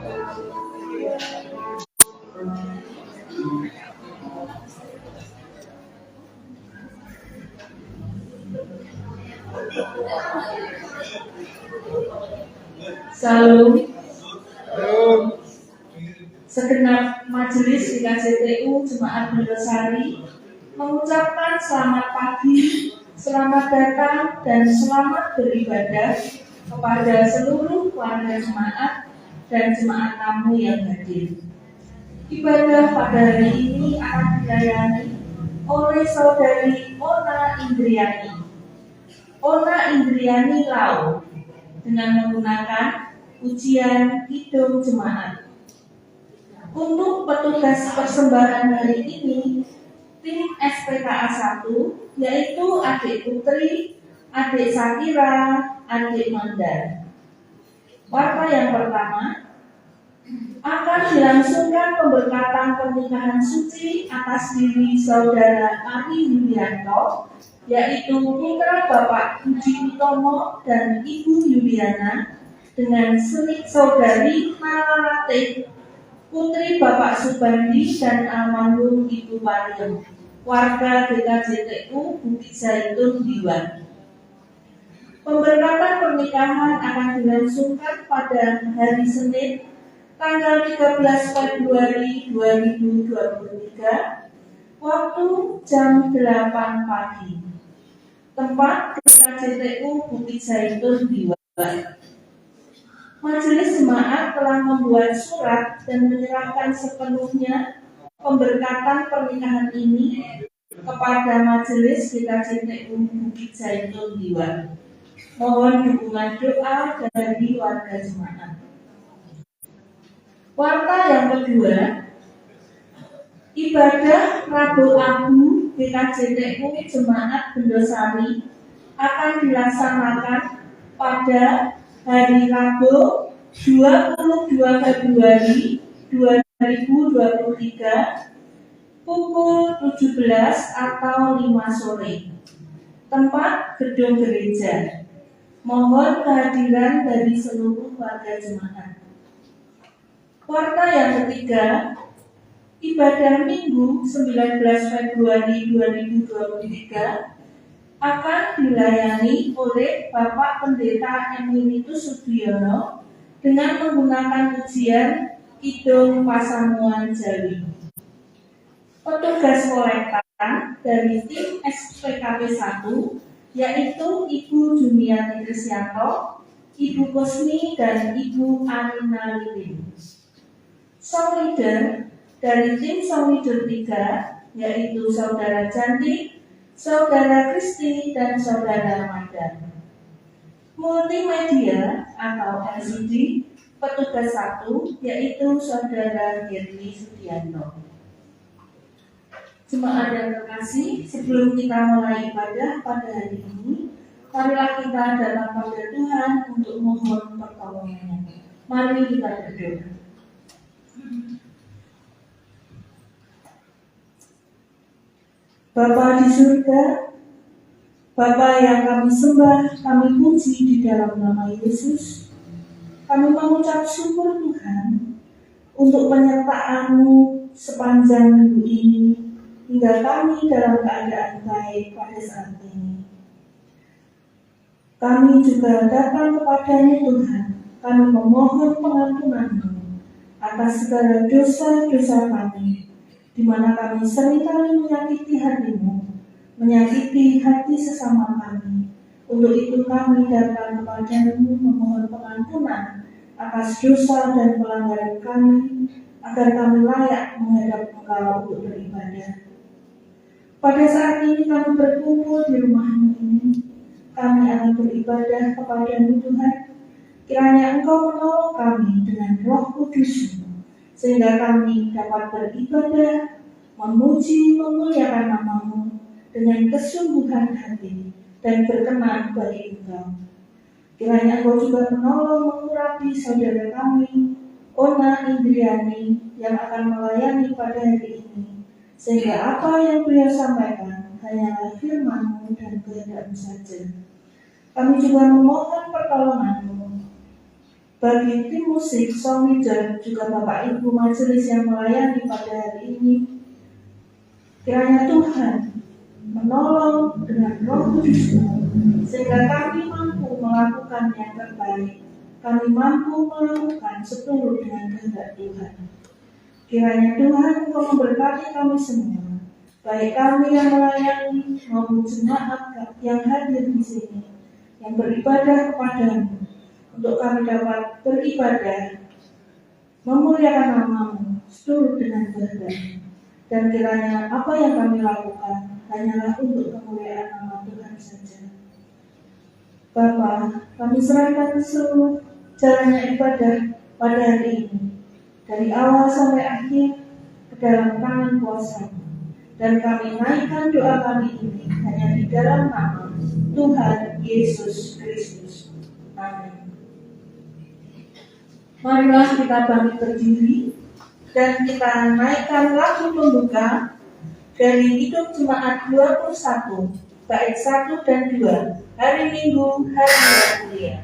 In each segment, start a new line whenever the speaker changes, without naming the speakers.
Salam. Segenap majelis di KJTU Jemaat Bendosari mengucapkan selamat pagi, selamat datang, dan selamat beribadah kepada seluruh warga jemaat dan jemaat tamu yang hadir. Ibadah pada hari ini akan dilayani oleh Saudari Ona Indriani. Ona Indriani Lau dengan menggunakan ujian Kidung Jemaat. Untuk petugas persembahan hari ini, tim SPKA 1 yaitu adik Putri, adik Sakira, adik Mandar. Warta yang pertama akan dilangsungkan pemberkatan pernikahan suci atas diri Saudara Ari Yulianto, yaitu putra Bapak Puji Utomo dan Ibu Yuliana, dengan Saudari Nalarate, putri Bapak Subandi dan almarhum Ibu Pariem, warga DKJTU Bukit Zaitun Diwan. Pemberkatan pernikahan akan dilangsungkan pada hari Senin, tanggal 13 Februari 2023, waktu jam 8 pagi. Tempat DKJTU Bukit Zaitun Diwan. Majelis jemaat telah membuat surat dan menyerahkan sepenuhnya pemberkatan pernikahan ini kepada Majelis DKJTU Bukit Zaitun Diwan. Mohon dukungan doa dari warga jemaat. Warta yang kedua, ibadah Rabu Abu DKJTU Jemaat Bendosari akan dilaksanakan pada hari Rabu 22 Februari 2023 pukul 17 atau 5 sore. Tempat gedung gereja. Mohon kehadiran dari seluruh warga jemaat. Warta yang ketiga, ibadah Minggu 19 Februari 2023 akan dilayani oleh Bapak Pendeta Emilitus Sudiono dengan menggunakan ujian Kidung Pasamuan Jawi. Petugas kolektan dari tim SPKP 1 yaitu Ibu Jumiati Krisyanto, Ibu Kusni, dan Ibu Anina Lilin. Song leader dari tim Song leader 3 yaitu Saudara Janti, Saudara Kristi, dan Saudara Madan. Multimedia atau LCD petugas 1 yaitu Saudara Girli Sudianto. Jemaat yang terkasih, sebelum kita mulai ibadah pada hari ini, marilah kita datang pada Tuhan untuk mohon pertolongannya. Mari kita berdoa. Bapa di surga, Bapa yang kami sembah, kami puji di dalam nama Yesus. Kami mengucap syukur Tuhan untuk penyertaan-Mu sepanjang minggu ini, hingga kami dalam keadaan baik pada saat ini. Kami juga datang kepada-Mu Tuhan, kami memohon pengampunan-Mu atas segala dosa-dosa kami, di mana kami seringkali menyakiti hati-Mu, menyakiti hati sesama kami. Untuk itu kami datang kepada-Mu memohon pengampunan atas dosa dan pelanggaran kami, agar kami layak menghadap Engkau untuk beribadah. Pada saat ini kami berkumpul di rumah-Mu ini, kami akan beribadah kepada-Mu Tuhan. Kiranya Engkau menolong kami dengan Roh Kudus-Mu, sehingga kami dapat beribadah, memuji, memuliakan nama-Mu dengan kesungguhan hati dan berkenan bagi Engkau. Kiranya Engkau juga menolong mengurapi saudara kami, Ona Indriani, yang akan melayani pada hari ini, sehingga apa yang beliau sampaikan hanyalah firman-Mu dan kehendak-Mu saja. Kami juga memohon pertolongan-Mu Bagi tim musik, sound leader, juga Bapak Ibu majelis yang melayani pada hari ini, kiranya Tuhan menolong dengan Roh Kudus sehingga kami mampu melakukan yang terbaik. Kami mampu melakukan seturut dengan kehendak Tuhan. Kiranya Tuhan Engkau memberkati kami semua, baik kami yang melayani maupun jemaat yang hadir di sini, yang beribadah kepadamu, untuk kami dapat beribadah, memuliakan nama-Mu, seturut dengan kehendak-Mu. Dan kiranya apa yang kami lakukan hanyalah untuk kemuliaan nama Tuhan saja. Bapa, kami serahkan seluruh jalannya ibadah pada hari ini, dari awal sampai akhir, ke dalam tangan kuasa-Mu. Dan kami naikkan doa kami ini hanya di dalam nama Tuhan Yesus Kristus. Amin. Marilah kita bangkit berdiri dan kita naikkan lagu pembuka dari Hidup Jemaat 21, bait 1 dan 2, hari Minggu, hari yang mulia.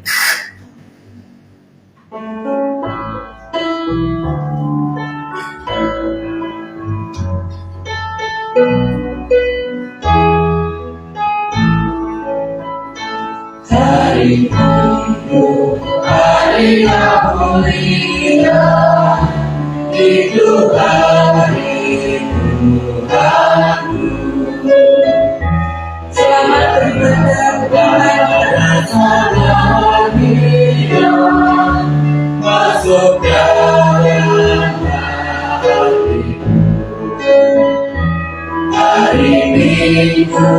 Hari Minggu, hari yang mulia, itu hari Tuhanmu. Selamat beribadah pada Dia, masuk dalam hatimu. Hari Minggu,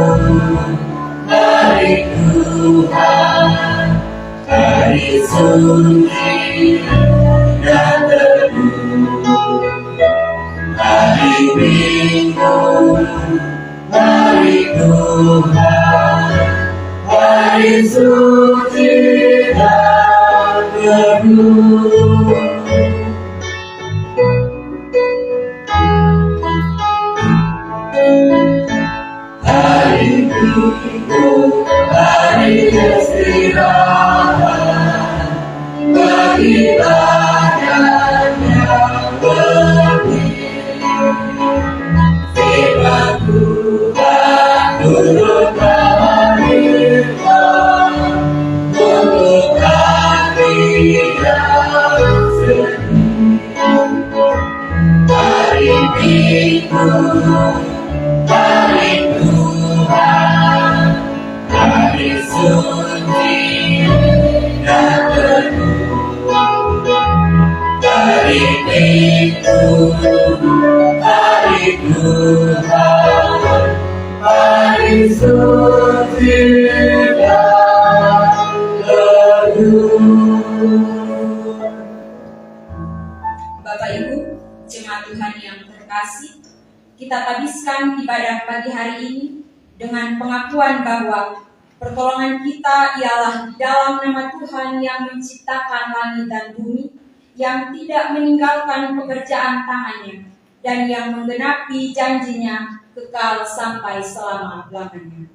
hari Tuhan, hari suci dan teduh. Hari Minggu, hari Tuhan, hari suci dan teduh. Hari Minggu, hari istirahat bagi badan yang letih. Firman Tuhan turut melahirkan untuk hati yang sedih. Hari Minggu, hari Tuhan, hari suci dan teduh. Hari Minggu, hari Tuhan, hari suci dan teduh.
Bapak Ibu, jemaat Tuhan yang terkasih, kita habiskan ibadah pagi hari ini dengan pengakuan bahwa pertolongan kita ialah di dalam nama Tuhan yang menciptakan langit dan bumi, yang tidak meninggalkan pekerjaan tangannya, dan yang menggenapi janjinya kekal sampai selama-lamanya.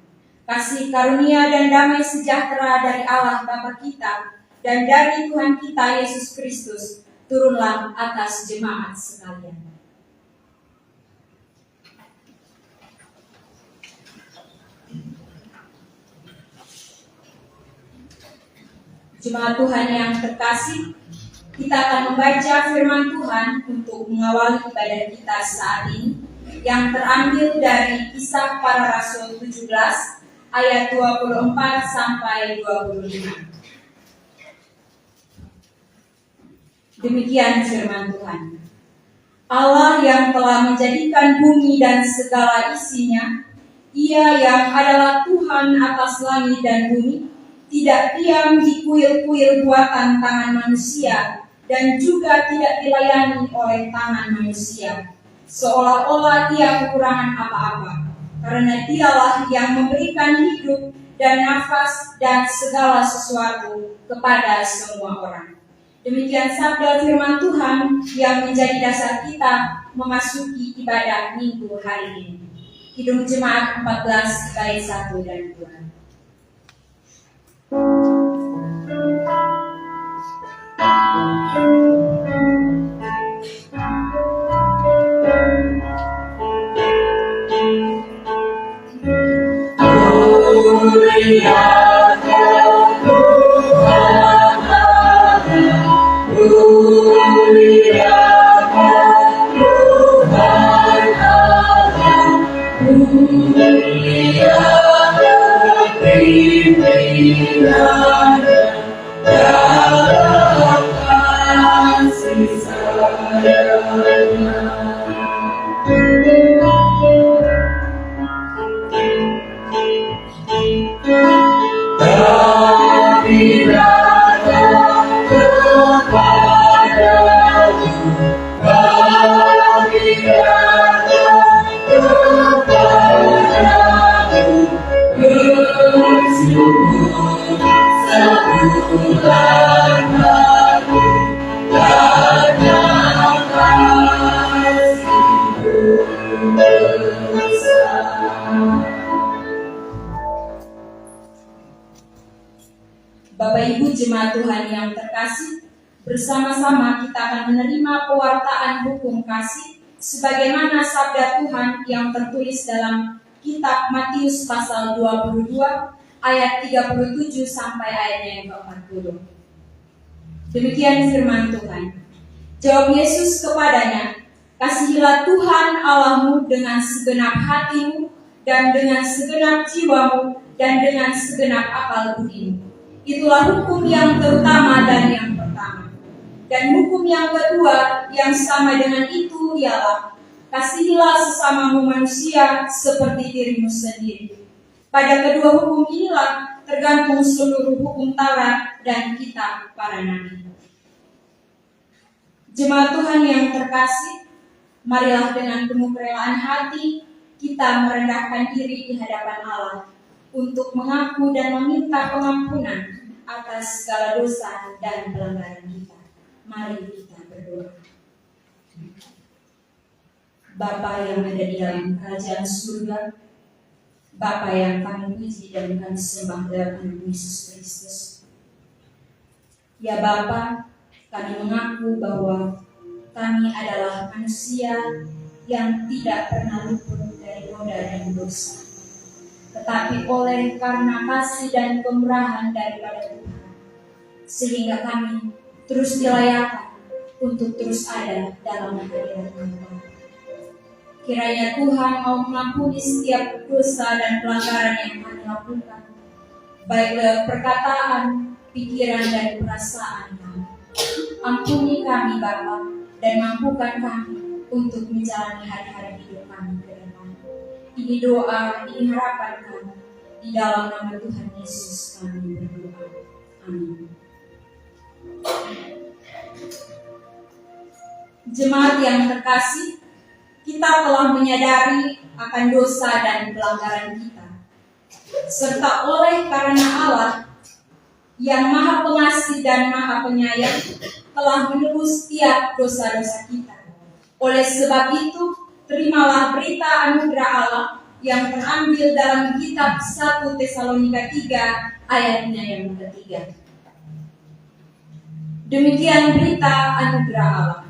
Kasih karunia dan damai sejahtera dari Allah Bapa kita dan dari Tuhan kita Yesus Kristus turunlah atas jemaat sekalian. Jemaat Tuhan yang terkasih, kita akan membaca firman Tuhan untuk mengawali ibadah kita saat ini, yang terambil dari Kisah Para Rasul 17 ayat 24 sampai 25. Demikian firman Tuhan. Allah yang telah menjadikan bumi dan segala isinya, Ia yang adalah Tuhan atas langit dan bumi, tidak diam di kuil-kuil buatan tangan manusia, dan juga tidak dilayani oleh tangan manusia, seolah-olah Ia kekurangan apa-apa, karena Dialah yang memberikan hidup dan nafas dan segala sesuatu kepada semua orang. Demikian sabda firman Tuhan yang menjadi dasar kita memasuki ibadah minggu hari ini. Kidung Jemaat 14 bait 1 dan 2. Bapak Ibu jemaat Tuhan yang terkasih, bersama-sama kita akan menerima pewartaan hukum kasih sebagaimana sabda Tuhan yang tertulis dalam kitab Matius pasal 22 ayat 37 sampai ayatnya yang ke-40. Demikian firman Tuhan. Jawab Yesus kepadanya, "Kasihilah Tuhan Allahmu dengan segenap hatimu dan dengan segenap jiwamu dan dengan segenap akal budimu. Itulah hukum yang terutama dan yang pertama. Dan hukum yang kedua yang sama dengan itu ialah, kasihilah sesamamu manusia seperti dirimu sendiri. Pada kedua hukum inilah tergantung seluruh hukum Taurat dan kitab para nabi." Jemaat Tuhan yang terkasih, marilah dengan penuh kerelaan hati kita merendahkan diri di hadapan Allah untuk mengaku dan meminta pengampunan atas segala dosa dan pelanggaran kita. Mari kita berdoa. Bapa yang ada di dalam kerajaan surga, Bapa yang kami puji dan kami sembah dalam nama Yesus Kristus. Ya Bapa, kami mengaku bahwa kami adalah manusia yang tidak pernah luput dari noda dan dosa. Tetapi oleh karena kasih dan kemurahan daripada Tuhan, sehingga kami terus dilayakkan untuk terus ada dalam hadirat Bapa. Kiranya Tuhan mau mengampuni setiap dosa dan pelanggaran yang kami lakukan, baik lewat perkataan, pikiran, dan perasaan kami. Ampuni kami Bapa, dan mampukan kami untuk menjalani hari-hari hidup kami ke depan. Ini doa, ini harapan kami. Di dalam nama Tuhan Yesus kami berdoa. Amin. Jemaat yang terkasih, kita telah menyadari akan dosa dan pelanggaran kita, serta oleh karena Allah yang Maha Pengasih dan Maha Penyayang telah menebus setiap dosa-dosa kita. Oleh sebab itu, terimalah berita anugerah Allah yang terambil dalam kitab 1 Tesalonika 3 ayatnya yang ketiga. Demikian berita anugerah Allah.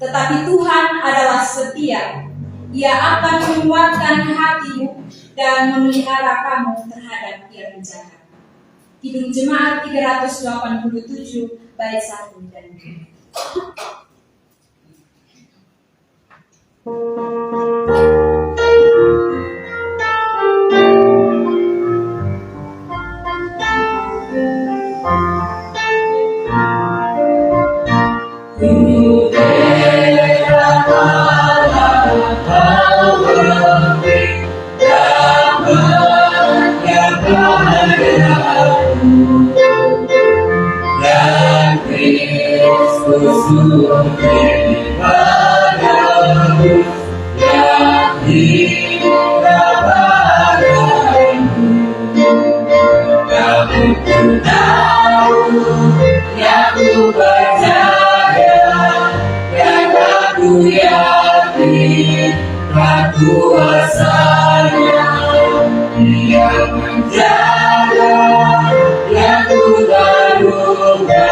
Tetapi Tuhan adalah setia. Ia akan menguatkan hatimu dan memelihara kamu terhadap yang jahat. Kidung Jemaat 387 bait 1 dan 2.
Kuasanya Dia menjaga yang ku gandungkan.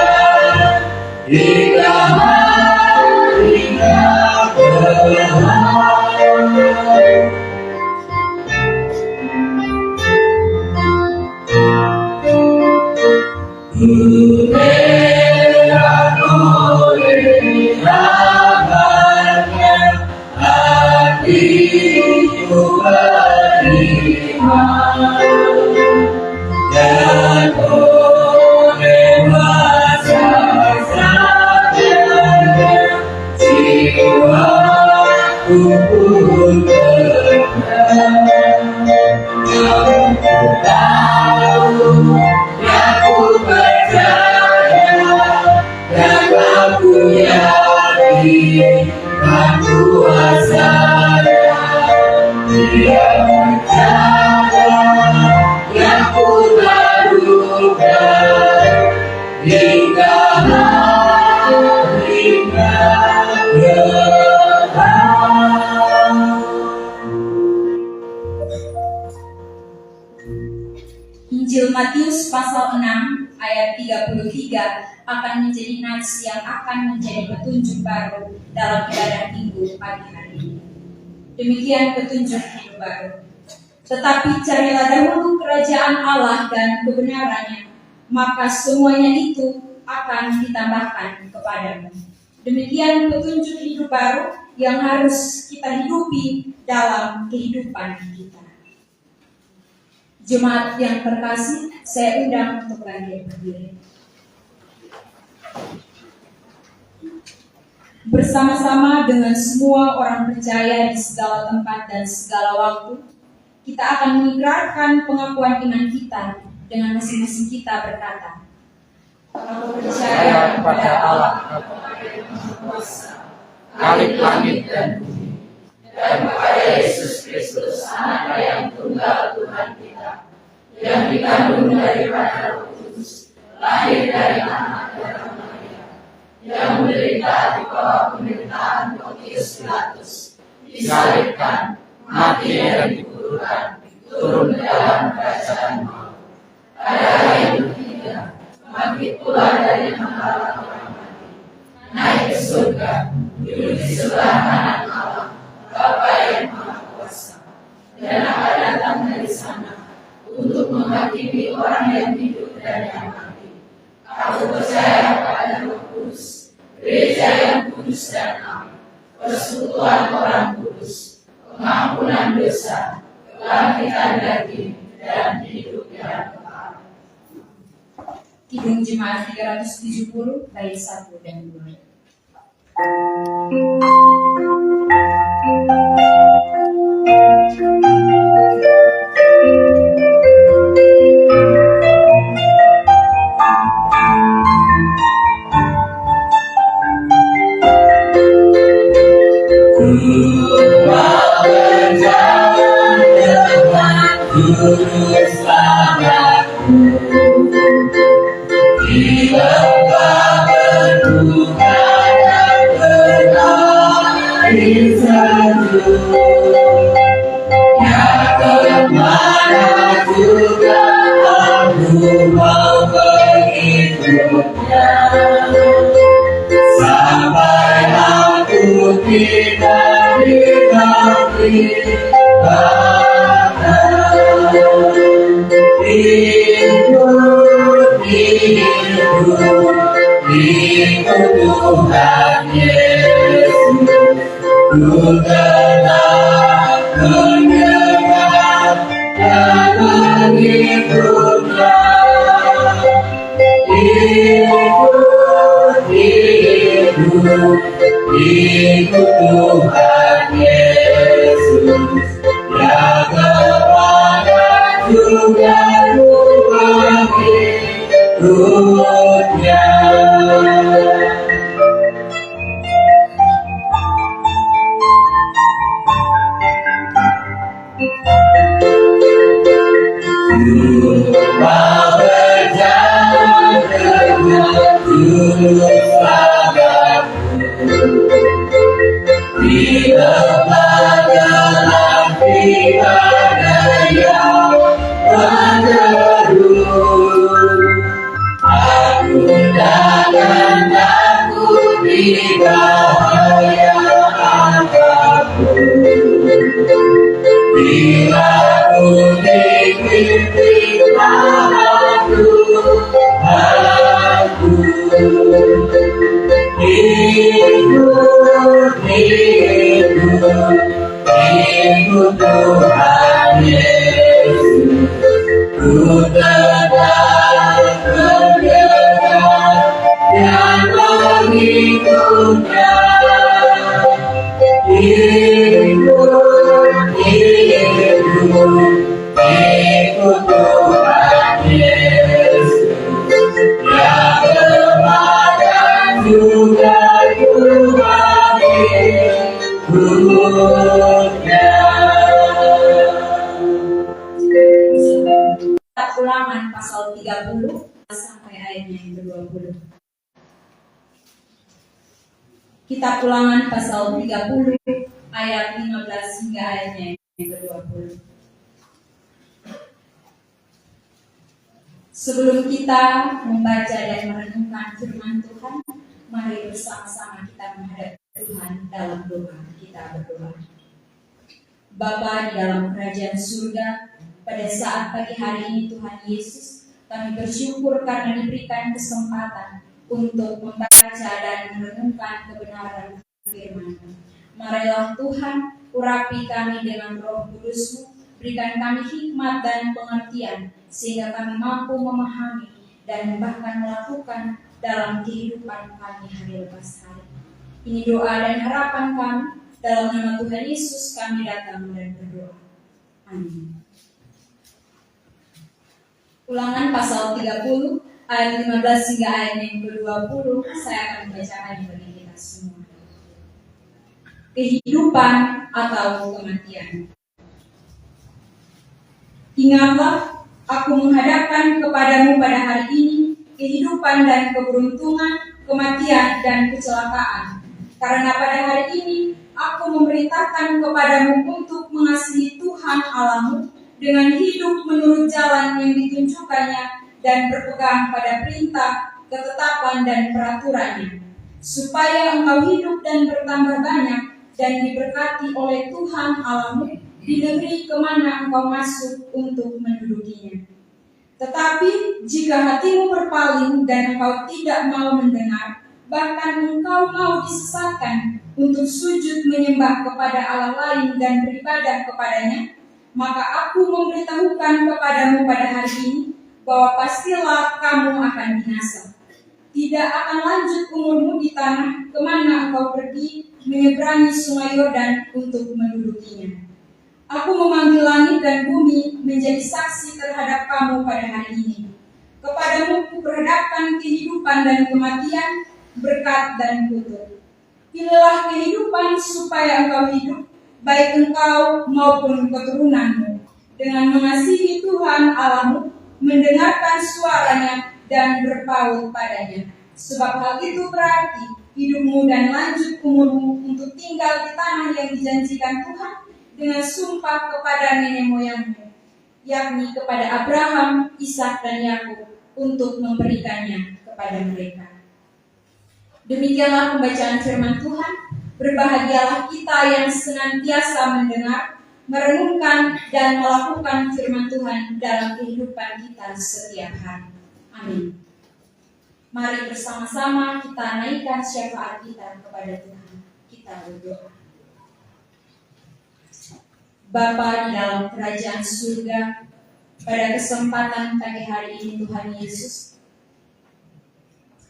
ku beriman dan oleh wajah sadarnya jiwaku pun tenang. Yang ku tahu, yang ku percaya, dan aku yakin kan kuasanya. Dia percaya yang ku lakukan hingga harinya
Injil Matius pasal 6 ayat 33 akan menjadi nats yang akan menjadi petunjuk baru dalam ibadah minggu pagi hari ini. Demikian petunjuk hidup baru. Tetapi carilah dahulu kerajaan Allah dan kebenarannya, maka semuanya itu akan ditambahkan kepadamu. Demikian petunjuk hidup baru yang harus kita hidupi dalam kehidupan kita. Jemaat yang terkasih, saya undang untuk bangkit berdiri. Bersama-sama dengan semua orang percaya di segala tempat dan segala waktu, kita akan mengikrarkan pengakuan iman kita dengan masing-masing kita berkata, aku percaya kepada Allah,
Khalik langit dan bumi, dan kepada Yesus Kristus, Anak yang tunggal Tuhan kita, yang dikandung daripada Roh Kudus, lahir dari anak darah Maria, yang menderita di bawah pemerintahan Pontius Pilatus, disalibkan, mati dan dikuburkan, turun ke dalam kerajaan maut. Pada hari ketiga, bangkit pula dari antara orang mati, naik ke surga, duduk di sebelah kanan Allah, Bapa yang Maha Kuasa, dan akan datang dari sana untuk menghakimi orang yang hidup dan yang mati. Aku percaya pada Roh Kudus, gereja yang kudus dan am, persekutuan orang kudus, pengampunan dosa, kebangkitan daging, dan hidup yang kekal.
Kidung Jemaat 370 bait 1 dan 2.
Sampai aku tidak dikasih ikut Tuhan Yesus, ku tetap mendengar dan mengikutnya. Ikut Tuhan Yesus, yang kepada juga ku mengikutnya. Mau berjalan dengan tulus di lembaga ibadah yang mengerut. Aku takkan takut di bahaya apapun, bila ku dipimpin oleh Tuhanku. Ikut Tuhan Yesus, ku tetap bergerak dan mengikutnya. Hidup, ikut Tuhan Yesus, yang kepada juga Tuhan ikutnya.
Ulangan pasal 30 sampai ayatnya yang ke-20. Kitab Ulangan pasal 30 ayat 15 hingga ayatnya yang ke-20. Sebelum kita membaca dan merenungkan firman Tuhan, mari bersama-sama kita menghadap Tuhan dalam doa. Kita berdoa. Bapa di dalam kerajaan surga, pada saat pagi hari ini Tuhan Yesus, kami bersyukur karena diberikan kesempatan untuk membaca dan merenungkan kebenaran firman-Mu. Marilah Tuhan, urapi kami dengan Roh Kudus-Mu, berikan kami hikmat dan pengertian, sehingga kami mampu memahami dan bahkan melakukan dalam kehidupan kami hari lepas hari. Ini doa dan harapan kami, dalam nama Tuhan Yesus kami datang dan berdoa. Amin. Ulangan pasal 30 ayat 15 hingga ayat yang ke-20, saya akan membacakan bagi kita semua. Kehidupan atau kematian. Ingatlah, aku menghadapkan kepadamu pada hari ini kehidupan dan keberuntungan, kematian dan kecelakaan. Karena pada hari ini aku memerintahkan kepadamu untuk mengasihi Tuhan Allahmu dengan hidup menurut jalan yang ditunjukkannya dan berpegang pada perintah, ketetapan dan peraturannya, supaya engkau hidup dan bertambah banyak dan diberkati oleh Tuhan Allahmu di negeri kemana engkau masuk untuk mendudukinya. Tetapi jika hatimu berpaling dan engkau tidak mau mendengar, bahkan engkau mau disesatkan untuk sujud menyembah kepada Allah lain dan beribadah kepadanya, maka aku memberitahukan kepadamu pada hari ini bahwa pastilah kamu akan binasa. Tidak akan lanjut umurmu di tanah kemana engkau pergi menyeberangi sungai Yordan untuk mendudukinya. Aku memanggil langit dan bumi menjadi saksi terhadap kamu pada hari ini. Kepadamu kuperhadapkan kehidupan dan kematian, berkat dan kutuk. Pilihlah kehidupan supaya engkau hidup, baik engkau maupun keturunanmu, dengan mengasihi Tuhan Allahmu, mendengarkan suaranya dan berpaut padanya. Sebab hal itu berarti hidupmu dan lanjut umurmu untuk tinggal di tanah yang dijanjikan Tuhan dengan sumpah kepada nenek moyangmu, yakni kepada Abraham, Ishak dan Yakub, untuk memberikannya kepada mereka. Demikianlah pembacaan firman Tuhan. Berbahagialah kita yang senantiasa mendengar, merenungkan dan melakukan firman Tuhan dalam kehidupan kita setiap hari. Amin. Mari bersama-sama kita naikkan syafaat kita kepada Tuhan. Kita berdoa. Bapa di dalam kerajaan surga, pada kesempatan pagi hari ini Tuhan Yesus,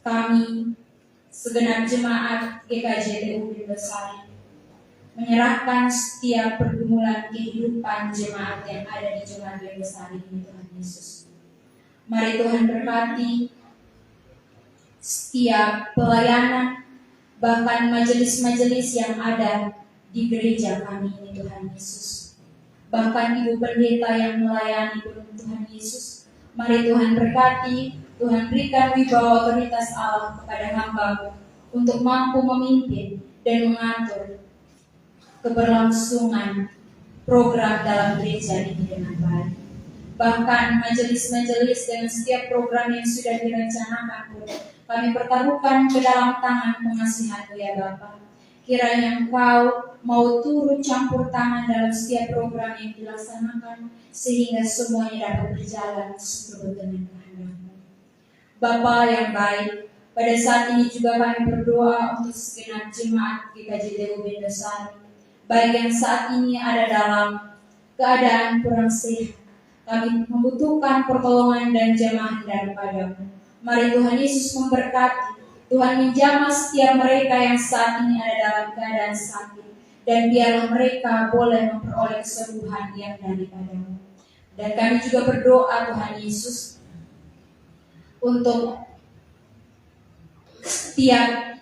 kami segenap jemaat GKJ TU Besari menyerahkan setiap pergumulan kehidupan jemaat yang ada di jemaat Besari ini Tuhan Yesus. Mari Tuhan berkati setiap pelayanan, bahkan majelis-majelis yang ada di gereja kami ini Tuhan Yesus. Bahkan ibu pendeta yang melayani Tuhan Yesus. Mari Tuhan berkati, Tuhan berikan wibawa otoritas Allah kepada hamba-Mu untuk mampu memimpin dan mengatur keberlangsungan program dalam gereja ini dengan baik. Bahkan majelis-majelis dengan setiap program yang sudah direncanakan pun kami pertaruhkan ke dalam tangan pengasihan-Mu ya Bapa. Kiranya Engkau mau turut campur tangan dalam setiap program yang dilaksanakan, sehingga semuanya dapat berjalan seturut dengan kehendak-Mu. Bapa yang baik, pada saat ini juga kami berdoa untuk segenap jemaat GKJ TU Besari, baik yang saat ini ada dalam keadaan kurang sehat. Kami membutuhkan pertolongan dan jamaah daripada-Mu. Mari Tuhan Yesus memberkati, Tuhan menjamah setiap mereka yang saat ini ada dalam keadaan sakit, dan biarlah mereka boleh memperoleh kesembuhan yang daripada-Mu. Dan kami juga berdoa Tuhan Yesus untuk setiap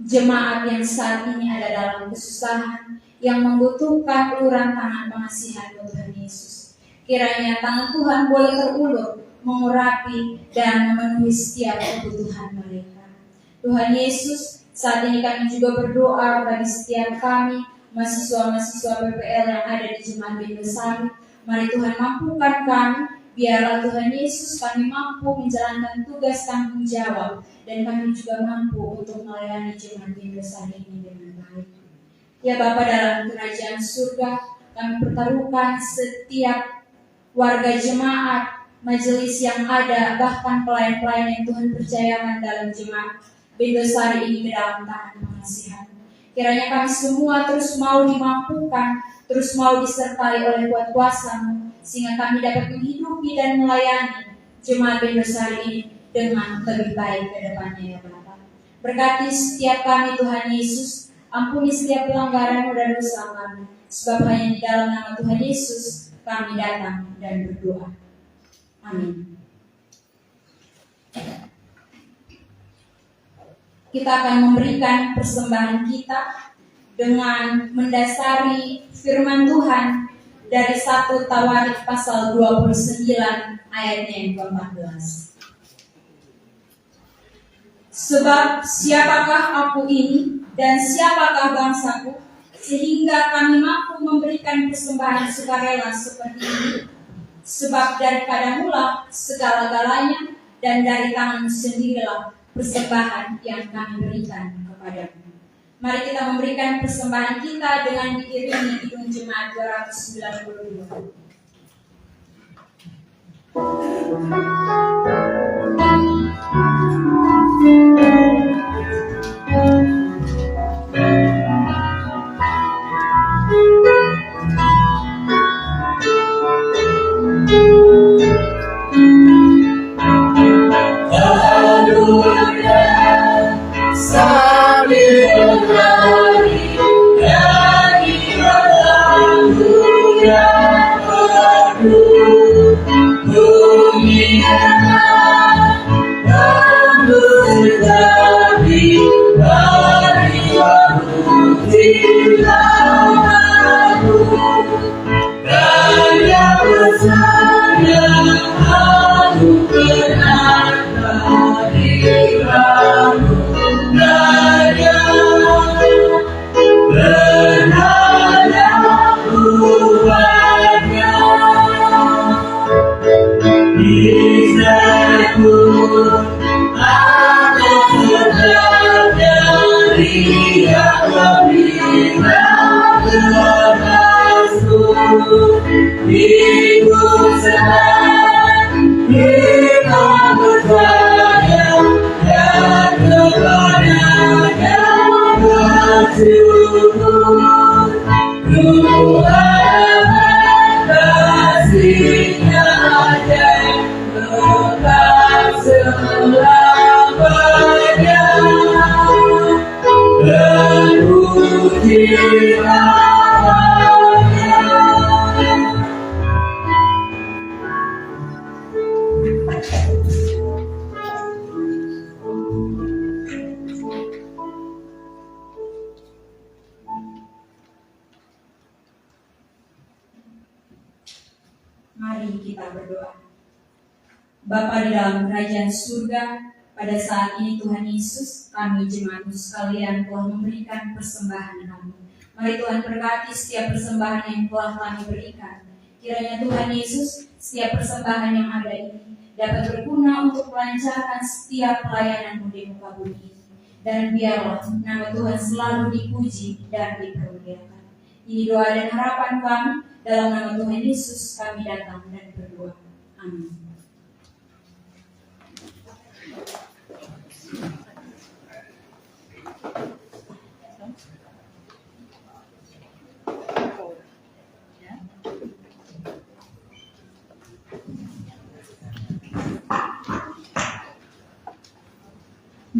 jemaat yang saat ini ada dalam kesusahan, yang membutuhkan uluran tangan pengasihan Tuhan Yesus. Kiranya tangan Tuhan boleh terulur, mengurapi dan memenuhi setiap kebutuhan mereka. Tuhan Yesus, saat ini kami juga berdoa bagi setiap kami, mahasiswa-mahasiswa PPL yang ada di Jemaat Bendosari. Mari Tuhan mampukan kami, biarlah Tuhan Yesus kami mampu menjalankan tugas tanggung jawab, dan kami juga mampu untuk melayani Jemaat Bendosari ini dengan baik. Ya Bapa dalam kerajaan surga, kami pertaruhkan setiap warga jemaat, majelis yang ada, bahkan pelayan-pelayan yang Tuhan percayakan dalam Jemaat Bendosari ini ke dalam tangan pengasihan. Kiranya kami semua terus mau dimampukan, terus mau disertai oleh kuat kuasa-Mu, sehingga kami dapat menghidupi dan melayani Jemaat Bendosari ini dengan lebih baik ke depannya ya Bapa. Berkati setiap kami Tuhan Yesus, ampuni setiap pelanggaran dan dosa kami, sebab hanya di dalam nama Tuhan Yesus kami datang dan berdoa. Amin. Kita akan memberikan persembahan kita dengan mendasari firman Tuhan dari 1 Tawarik pasal 29 ayatnya yang ke-14. Sebab siapakah aku ini dan siapakah bangsaku, sehingga kami mampu memberikan persembahan sukarela seperti ini? Sebab daripadamu-lah segala-galanya, dan dari tangan-Mu sendirilah persembahan yang kami berikan kepadamu. Mari kita memberikan persembahan kita dengan diiringi Kidung Jemaat 292. Mari kita berdoa. Bapa di dalam kerajaan surga, pada saat ini Tuhan Yesus, kami jemaat-Mu sekalian telah memberikan persembahan kami. Mari Tuhan berkati setiap persembahan yang telah kami berikan. Kiranya Tuhan Yesus, setiap persembahan yang ada ini dapat berguna untuk melancarkan setiap pelayanan-Mu di muka bumi ini. Dan biarlah nama Tuhan selalu dipuji dan dipermuliakan. Ini doa dan harapan kami. Dalam nama Tuhan Yesus kami datang dan berdoa. Amin.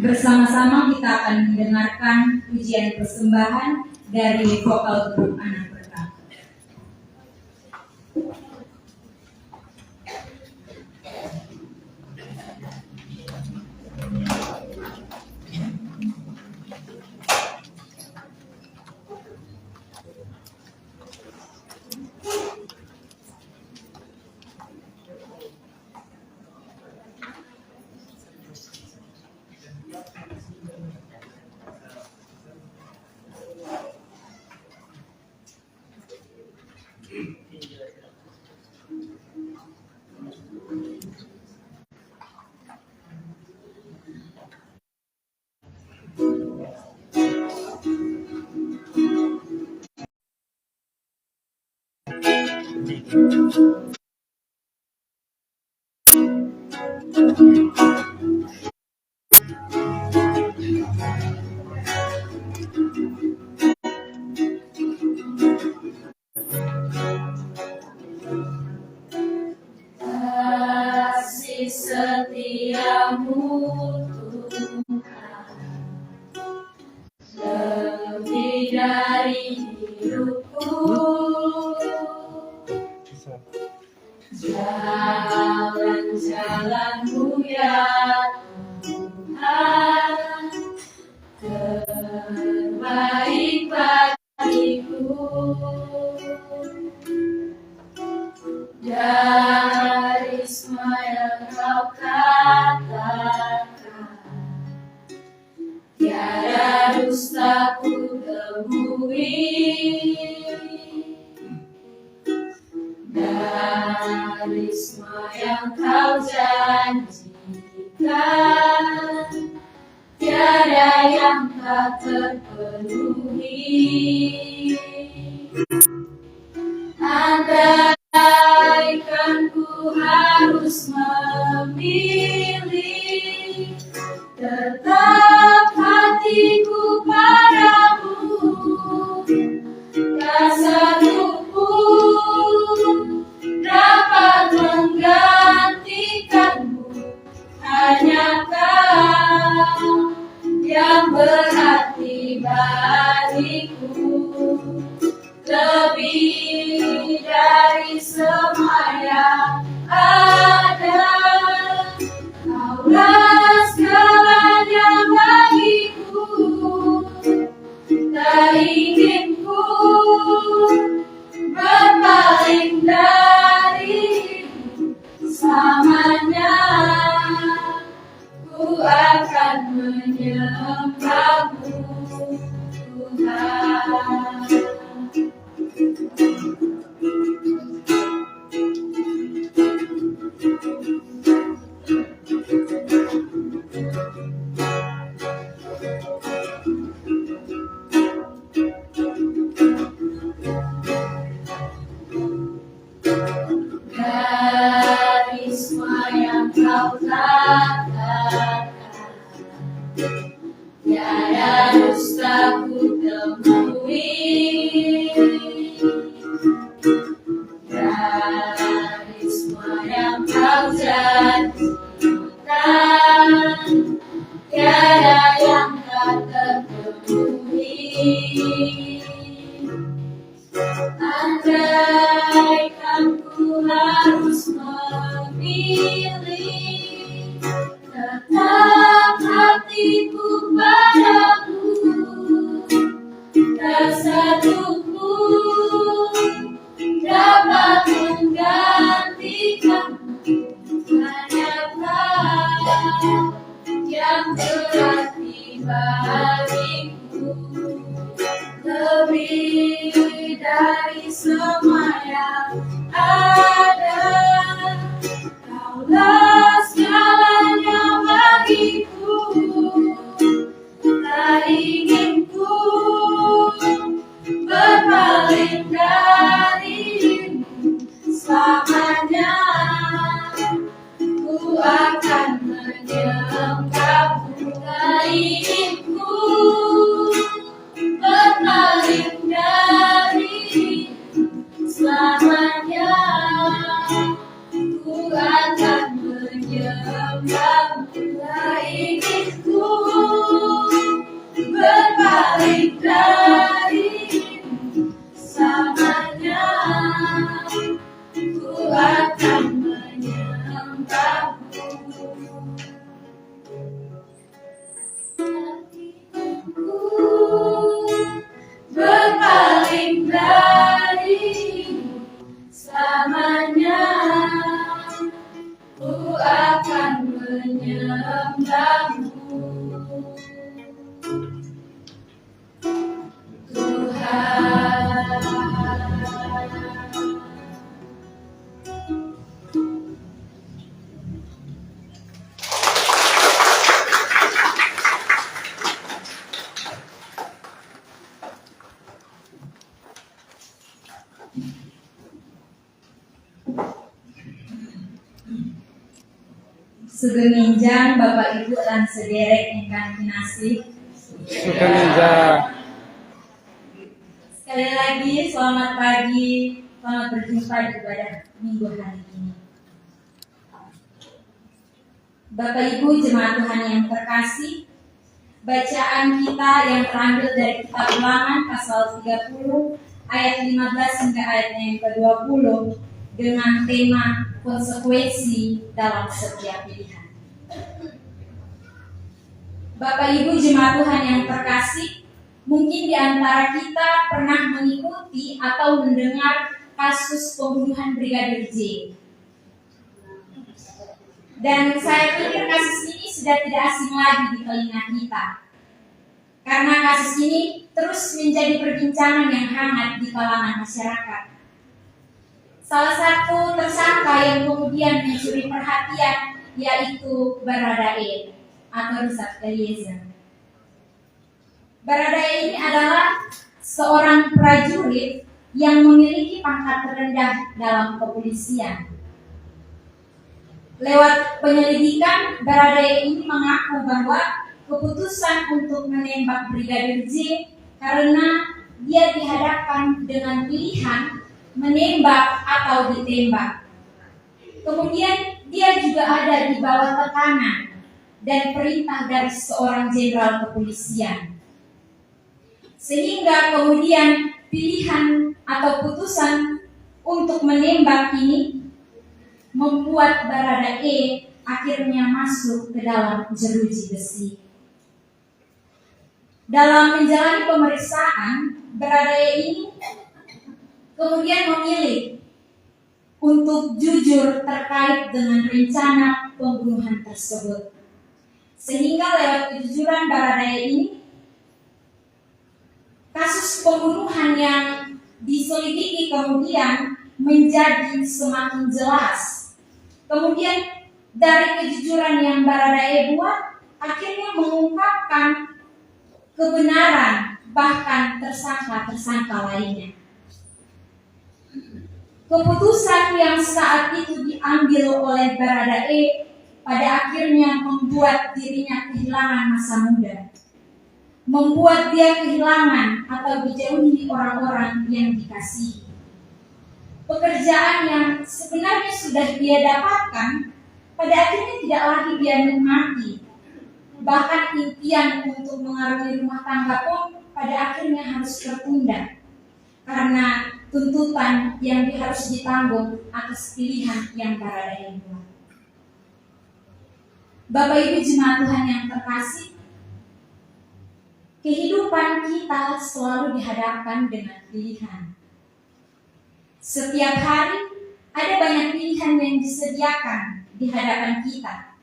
Bersama-sama kita akan mendengarkan pujian persembahan dari vokal grup anak pertama.
Kasih setiamu Tuhan, lebih dari hidupku. Jalan-jalanmu ya Tuhan, terbaik bagiku. Dari semua yang kau katakan, tiada dusta ku temui. Dari semua yang kau janjikan, tiada yang tak terpenuhi. Andaikan ku harus memilih, tetap hatiku padamu, tak satu pun dapat menggantikanmu. Hanya Kau yang berarti bagiku, lebih dari semua yang ada. Kaulah segalanya bagiku, tak ingin ku berpaling darimu. Selamanya ku akan menyembahmu Tuhan. Dari semua yang kau katakan, tiada dusta ku temui. Dari semua yang kau janjikan, tiada yang tak terpenuhi. Andaikan ku harus memilih, tetap hatiku padamu, tak satu pun dapat menggantikanmu. Hanya Kau yang berarti bagiku, lebih dari semua yang ada. Kaulah segalanya bagiku, tak ingin ku berpaling darimu. Selamanya ku akan menyembahmu. Tak ingin ku berpaling darimu. Selamanya ku akan menyembahmu. Tak ingin ku ku akan menyembahmu. Hatiku berpaling darimu selamanya, ku akan menyembahmu.
Sugeng minjang Bapak Ibu lan sederek ingkang kinasih.
Sugeng minjang.
Sekali lagi selamat pagi, selamat berjumpa di ibadah minggu hari ini. Bapak Ibu jemaat Tuhan yang terkasih, bacaan kita yang terambil dari kitab Ulangan pasal 30 ayat 15 hingga ayatnya yang ke-20 dengan tema konsekuensi dalam setiap pilihan. Bapak Ibu jemaat Tuhan yang terkasih, mungkin di antara kita pernah mengikuti atau mendengar kasus pembunuhan Brigadir J. Dan saya pikir kasus ini sudah tidak asing lagi di telinga kita. Karena kasus ini terus menjadi perbincangan yang hangat di kalangan masyarakat. Salah satu tersangka yang kemudian mencuri perhatian yaitu Baradae atau Richard Eliezer. Baradae ini adalah seorang prajurit yang memiliki pangkat terendah dalam kepolisian. Lewat penyelidikan, Baradae ini mengaku bahwa keputusan untuk menembak Brigadir J karena dia dihadapkan dengan pilihan menembak atau ditembak. Kemudian dia juga ada di bawah tekanan dan perintah dari seorang jenderal kepolisian. Sehingga kemudian pilihan atau putusan untuk menembak ini membuat Baradae akhirnya masuk ke dalam jeruji besi. Dalam menjalani pemeriksaan, Baradae ini kemudian memilih untuk jujur terkait dengan rencana pembunuhan tersebut. Sehingga lewat kejujuran Baradae ini, kasus pembunuhan yang diselidiki kemudian menjadi semakin jelas. Kemudian dari kejujuran yang Baradae buat, akhirnya mengungkapkan kebenaran bahkan tersangka-tersangka lainnya. Keputusan yang saat itu diambil oleh Baradae pada akhirnya membuat dirinya kehilangan masa muda, membuat dia kehilangan atau dijauhi orang-orang yang dikasihi. Pekerjaan yang sebenarnya sudah dia dapatkan, pada akhirnya tidak lagi dia nikmati. Bahkan impian untuk mengarungi rumah tangga pun pada akhirnya harus tertunda karena tuntutan yang harus ditanggung atas pilihan yang Baradae buat. Bapak Ibu jemaat Tuhan yang terkasih, kehidupan kita selalu dihadapkan dengan pilihan. Setiap hari ada banyak pilihan yang disediakan di hadapan kita.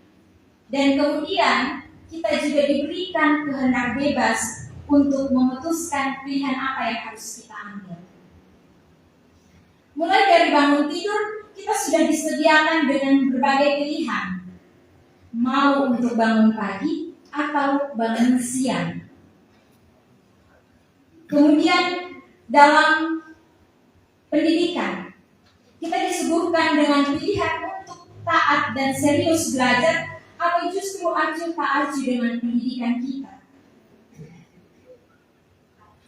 Dan kemudian kita juga diberikan kehendak bebas untuk memutuskan pilihan apa yang harus kita ambil. Mulai dari bangun tidur, kita sudah disediakan dengan berbagai pilihan. Mau untuk bangun pagi atau bangun siang. Kemudian dalam pendidikan, kita disuguhkan dengan pilihan untuk taat dan serius belajar atau justru acuh tak acuh dengan pendidikan kita.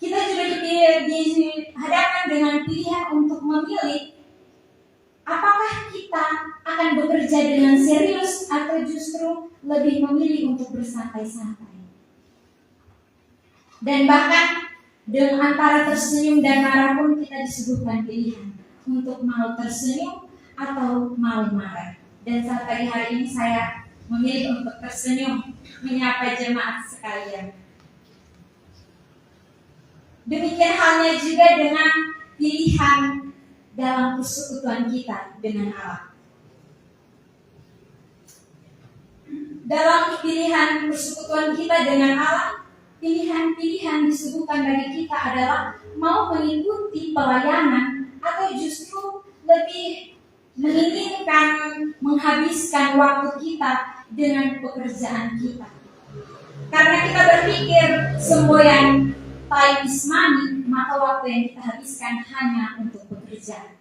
Kita juga dihadapkan dengan pilihan untuk memilih apakah kita akan bekerja dengan serius atau justru lebih memilih untuk bersantai-santai. Dan bahkan dengan antara tersenyum dan marah pun kita disuguhkan pilihan. untuk mau tersenyum atau mau marah. Dan saat pagi hari ini saya memilih untuk tersenyum menyapa jemaat sekalian. Demikian halnya juga dengan pilihan dalam persekutuan kita dengan Allah. Dalam pilihan persekutuan kita dengan Allah, pilihan-pilihan disebutkan bagi kita adalah mau mengikuti pelayanan atau justru lebih menginginkan menghabiskan waktu kita dengan pekerjaan kita. Karena kita berpikir semboyan time is money, maka waktu yang kita habiskan hanya untuk bekerja.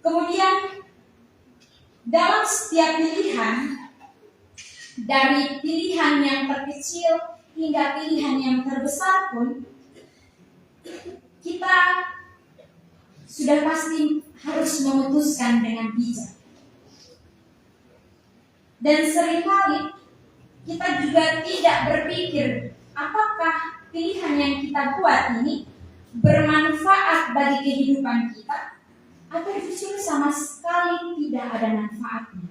Kemudian dalam setiap pilihan, dari pilihan yang terkecil hingga pilihan yang terbesar pun, kita sudah pasti harus memutuskan dengan bijak. Dan seringkali kita juga tidak berpikir apakah pilihan yang kita buat ini bermanfaat bagi kehidupan kita atau justru sama sekali tidak ada manfaatnya.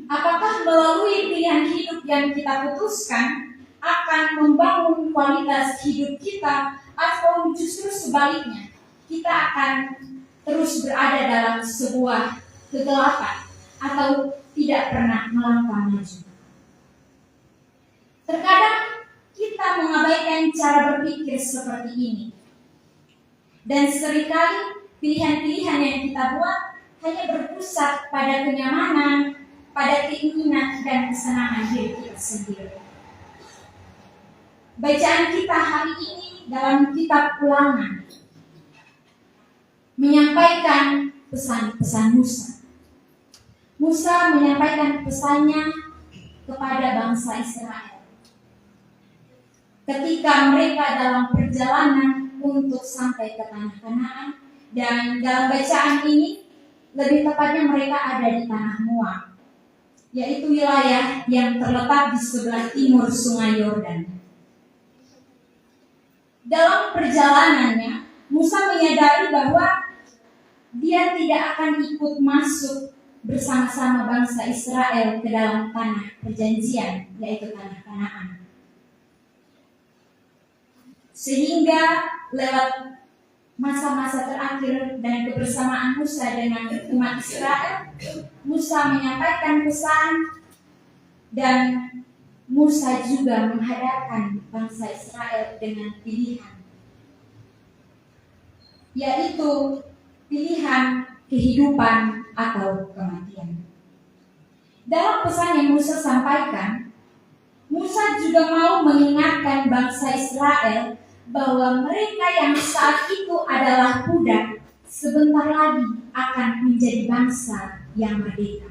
Apakah melalui pilihan hidup yang kita putuskan akan membangun kualitas hidup kita, atau justru sebaliknya kita akan terus berada dalam sebuah kegelapan atau tidak pernah melangkah maju. Terkadang kita mengabaikan cara berpikir seperti ini, dan seringkali pilihan-pilihan yang kita buat hanya berpusat pada kenyamanan, pada keinginan dan kesenangan diri kita sendiri. Bacaan kita hari ini dalam kitab Ulangan menyampaikan pesan-pesan Musa. Musa menyampaikan pesannya kepada bangsa Israel ketika mereka dalam perjalanan untuk sampai ke tanah Kanaan, dan dalam bacaan ini lebih tepatnya mereka ada di tanah Moab, yaitu wilayah yang terletak di sebelah timur Sungai Yordan. Dalam perjalanannya, Musa menyadari bahwa dia tidak akan ikut masuk bersama-sama bangsa Israel ke dalam tanah perjanjian, yaitu tanah Kanaan. Sehingga lewat masa-masa terakhir dan kebersamaan Musa dengan umat Israel, Musa menyampaikan pesan, dan Musa juga menghadapkan bangsa Israel dengan pilihan, yaitu pilihan kehidupan atau kematian. Dalam pesan yang Musa sampaikan, Musa juga mau mengingatkan bangsa Israel bahwa mereka yang saat itu adalah budak, sebentar lagi akan menjadi bangsa yang merdeka.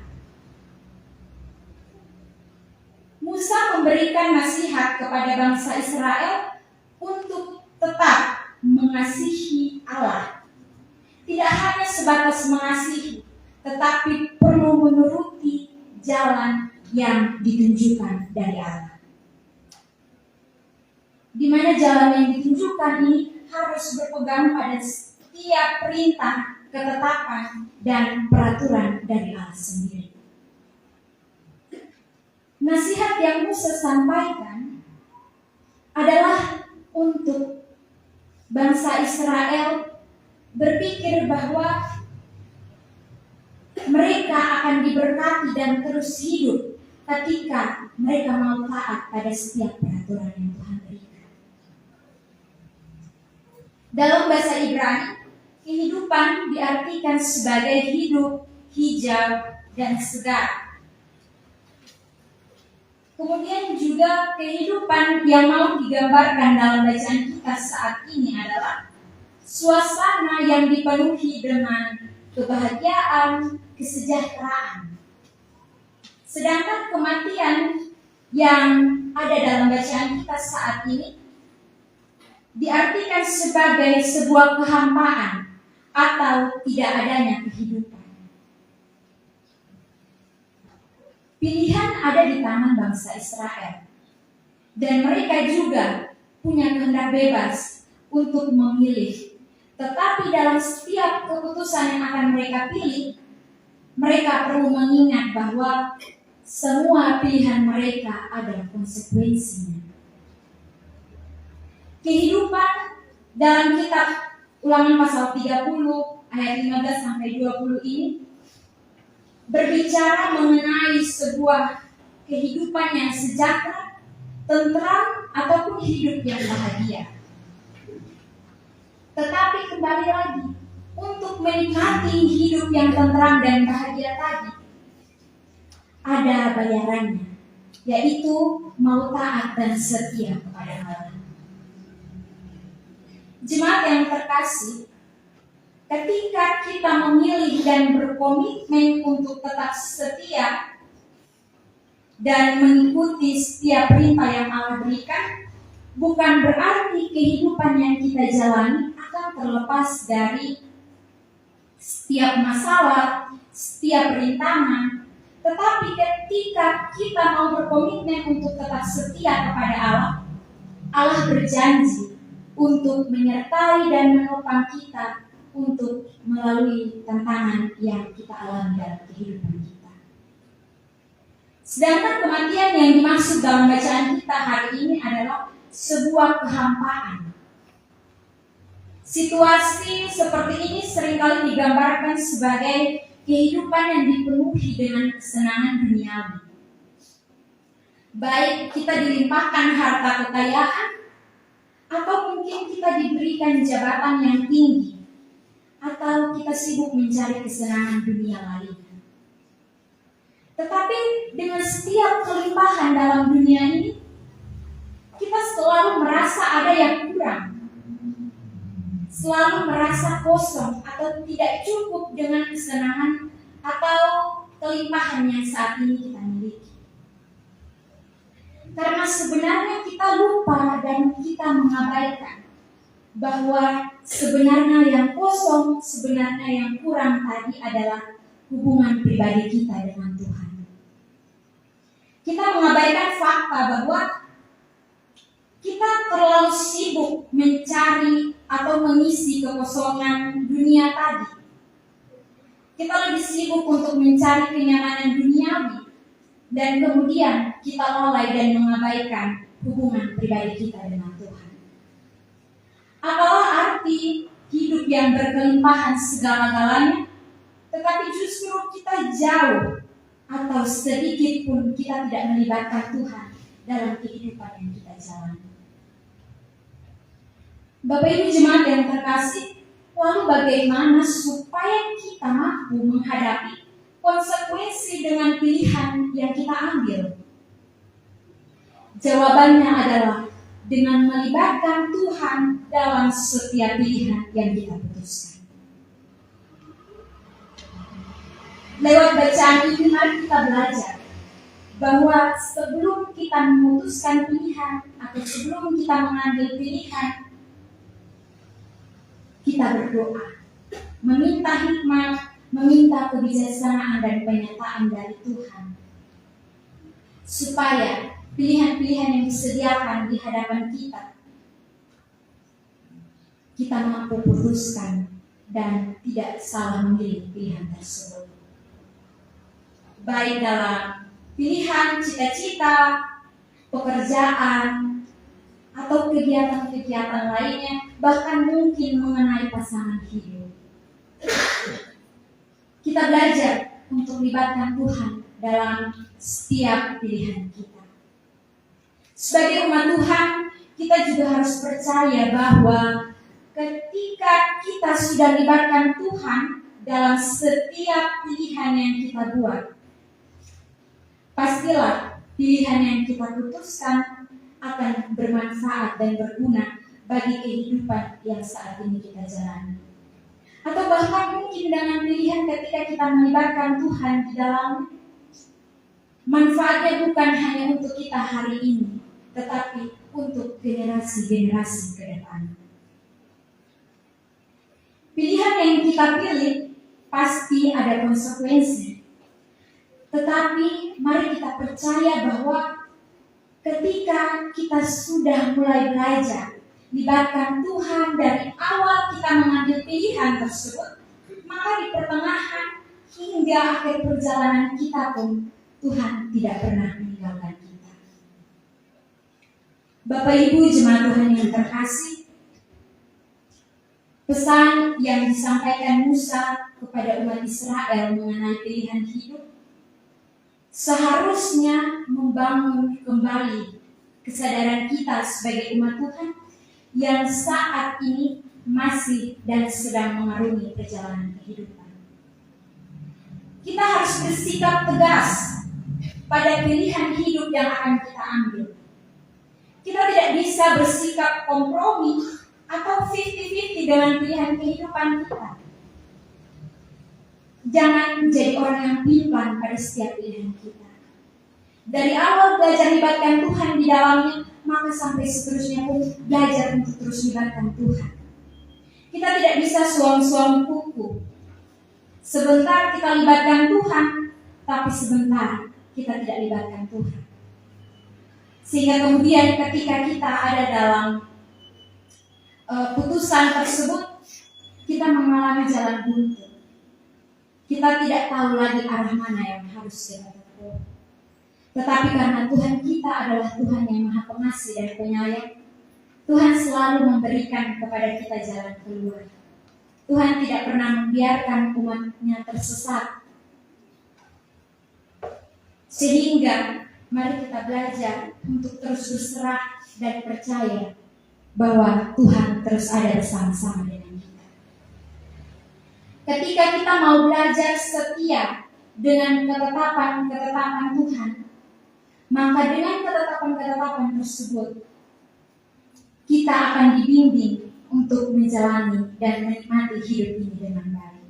Musa memberikan nasihat kepada bangsa Israel untuk tetap mengasihi Allah. Tidak hanya sebatas mengasihi, tetapi perlu menuruti jalan yang ditunjukkan dari Allah. Di mana jalan yang ditunjukkan ini harus berpegang pada setiap perintah, ketetapan, dan peraturan dari Allah sendiri. Nasihat yang Musa sampaikan adalah untuk bangsa Israel berpikir bahwa mereka akan diberkati dan terus hidup ketika mereka mau taat pada setiap peraturan yang Tuhan berikan. Dalam bahasa Ibrani, kehidupan diartikan sebagai hidup, hijau, dan segar. Kemudian juga kehidupan yang mau digambarkan dalam bacaan kita saat ini adalah suasana yang dipenuhi dengan kebahagiaan, kesejahteraan. Sedangkan kematian yang ada dalam bacaan kita saat ini diartikan sebagai sebuah kehampaan atau tidak adanya kehidupan. Pilihan ada di tangan bangsa Israel, dan mereka juga punya kehendak bebas untuk memilih. Tetapi dalam setiap keputusan yang akan mereka pilih, mereka perlu mengingat bahwa semua pilihan mereka ada konsekuensinya. Kehidupan dalam kitab Ulangan pasal 30 ayat 15 sampai 20 ini berbicara mengenai sebuah kehidupan yang sejahtera, tentram, ataupun hidup yang bahagia. Tetapi kembali lagi, untuk menikmati hidup yang tentram dan bahagia tadi, ada bayarannya, yaitu mau taat dan setia kepada Allah. Jemaat yang terkasih, ketika kita memilih dan berkomitmen untuk tetap setia dan mengikuti setiap perintah yang Allah berikan, bukan berarti kehidupan yang kita jalani akan terlepas dari setiap masalah, setiap rintangan. Tetapi ketika kita mau berkomitmen untuk tetap setia kepada Allah, Allah berjanji untuk menyertai dan menopang kita untuk melalui tantangan yang kita alami dalam kehidupan kita. Sedangkan kematian yang dimaksud dalam bacaan kita hari ini adalah sebuah kehampaan. Situasi seperti ini seringkali digambarkan sebagai kehidupan yang dipenuhi dengan kesenangan duniawi. Baik kita dilimpahkan harta kekayaan, atau mungkin kita diberikan jabatan yang tinggi, atau kita sibuk mencari kesenangan dunia lainnya. Tetapi dengan setiap kelimpahan dalam dunia ini, kita selalu merasa ada yang kurang, selalu merasa kosong atau tidak cukup dengan kesenangan atau kelimpahan yang saat ini kita miliki. Karena sebenarnya kita lupa dan kita mengabaikan bahwa sebenarnya yang kosong, sebenarnya yang kurang tadi adalah hubungan pribadi kita dengan Tuhan. Kita mengabaikan fakta bahwa kita terlalu sibuk mencari atau mengisi kekosongan dunia tadi. Kita lebih sibuk untuk mencari kenyamanan duniawi, dan kemudian kita lalai dan mengabaikan hubungan pribadi kita dengan Tuhan. Apalah arti hidup yang berkelimpahan segala-galanya, tetapi justru kita jauh atau sedikit pun kita tidak melibatkan Tuhan dalam kehidupan yang kita jalani. Bapak Ibu jemaat yang terkasih, lalu bagaimana supaya kita mampu menghadapi konsekuensi dengan pilihan yang kita ambil? Jawabannya adalah dengan melibatkan Tuhan dalam setiap pilihan yang kita putuskan. Lewat bacaan ini mari kita belajar bahwa sebelum kita memutuskan pilihan atau sebelum kita mengambil pilihan, kita berdoa, meminta hikmat, meminta kebijaksanaan dan penyertaan dari Tuhan, supaya pilihan-pilihan yang disediakan di hadapan kita mampu putuskan dan tidak salah memilih pilihan tersebut. Baik dalam pilihan cita-cita, pekerjaan, atau kegiatan-kegiatan lainnya, bahkan mungkin mengenai pasangan hidup. Kita belajar untuk melibatkan Tuhan dalam setiap pilihan kita. Sebagai umat Tuhan, kita juga harus percaya bahwa ketika kita sudah melibatkan Tuhan dalam setiap pilihan yang kita buat, pastilah pilihan yang kita putuskan akan bermanfaat dan berguna bagi kehidupan yang saat ini kita jalani. Atau bahkan mungkin dengan pilihan ketika kita melibatkan Tuhan di dalam, manfaatnya bukan hanya untuk kita hari ini, tetapi untuk generasi-generasi ke depan. Pilihan yang kita pilih pasti ada konsekuensi. Tetapi mari kita percaya bahwa ketika kita sudah mulai belajar libatkan Tuhan dari awal kita mengambil pilihan tersebut, maka di pertengahan hingga akhir perjalanan kita pun Tuhan tidak pernah meninggalkan kita. Bapak Ibu jemaat Tuhan yang terkasih, pesan yang disampaikan Musa kepada umat Israel mengenai pilihan hidup seharusnya membangun kembali kesadaran kita sebagai umat Tuhan yang saat ini masih dan sedang mengarungi perjalanan kehidupan. Kita harus bersikap tegas pada pilihan hidup yang akan kita ambil. Kita tidak bisa bersikap kompromi atau 50-50 dengan pilihan kehidupan kita. Jangan menjadi orang yang pelin-pelan pada setiap pilihan kita. Dari awal belajar libatkan Tuhan di dalamnya, maka sampai seterusnya pun belajar untuk terus libatkan Tuhan. Kita tidak bisa suam-suam kuku. Sebentar kita libatkan Tuhan, tapi sebentar kita tidak libatkan Tuhan. Sehingga kemudian ketika kita ada dalam putusan tersebut, kita mengalami jalan buntu. Kita tidak tahu lagi arah mana yang harus kita tempuh. Tetapi karena Tuhan kita adalah Tuhan yang Maha Pengasih dan Penyayang, Tuhan selalu memberikan kepada kita jalan keluar. Tuhan tidak pernah membiarkan umat-Nya tersesat. Sehingga mari kita belajar untuk terus berserah dan percaya bahwa Tuhan terus ada bersama-sama dengan kita. Ketika kita mau belajar setia dengan ketetapan-ketetapan Tuhan, maka dengan ketetapan-ketetapan tersebut kita akan dibimbing untuk menjalani dan menikmati hidup ini dengan baik.